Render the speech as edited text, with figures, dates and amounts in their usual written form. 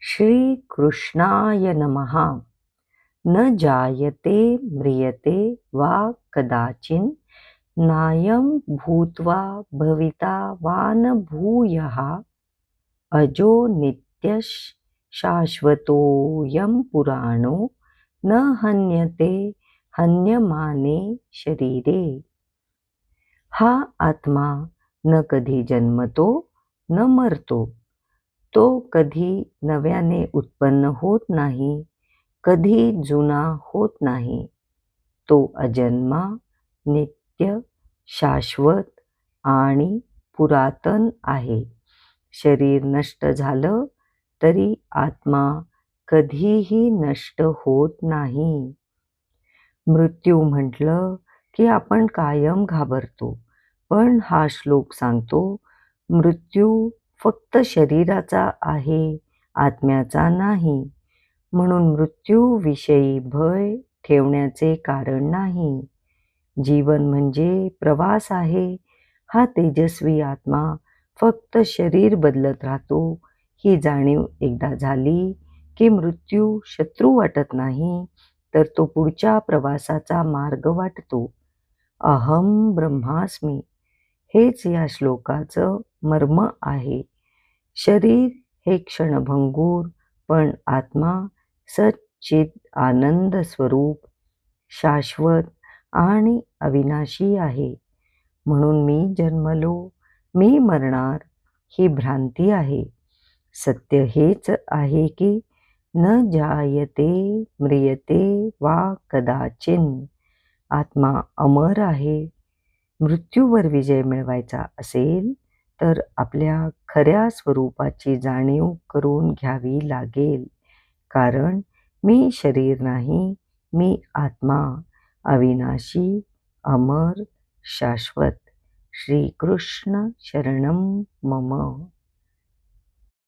श्री कृष्णाय नमः। न जायते म्रियते वा कदाचिन् नायं भूत्वा भविता वा न भूयः अजो नित्यः शाश्वतोऽयं पुराणो न हन्यते हन्यमाने शरीरे। हा आत्मा न कधी जन्मतो न मरतो, तो कधी नव्याने उत्पन्न होत नाही, कधी जुना होत नाही। तो अजन्मा, नित्य, शाश्वत आणि पुरातन आहे। शरीर नष्ट झालं तरी आत्मा कधीही नष्ट होत नाही। मृत्यू म्हटलं की आपण कायम घाबरतो, पण हा श्लोक सांगतो मृत्यू फक्त शरीराचा आहे, आत्म्याचा नाही। म्हणून मृत्यूविषयी भय ठेवण्याचे कारण नाही। जीवन म्हणजे प्रवास आहे। हा तेजस्वी आत्मा फक्त शरीर बदलत राहतो। ही जाणीव एकदा झाली की मृत्यू शत्रू वाटत नाही, तर तो पुढच्या प्रवासाचा मार्ग वाटतो। अहम ब्रह्मास्मी हेच या श्लोकाचं मर्म आहे। शरीर हे क्षणभंगूर, पण आत्मा सच्चिद आनंद स्वरूप, शाश्वत आणि अविनाशी आहे। म्हणून मी जन्मलो, मी मरणार ही भ्रांती आहे। सत्य हेच आहे की न जायते म्रियते वा कदाचिन। आत्मा अमर आहे। मृत्यूवर विजय मिळवायचा असेल तर आपल्या खऱ्या स्वरूपाची जाणीव करून घ्यावी लागेल। कारण मी शरीर नाही, मी आत्मा, अविनाशी, अमर, शाश्वत। श्री कृष्ण शरणम मम।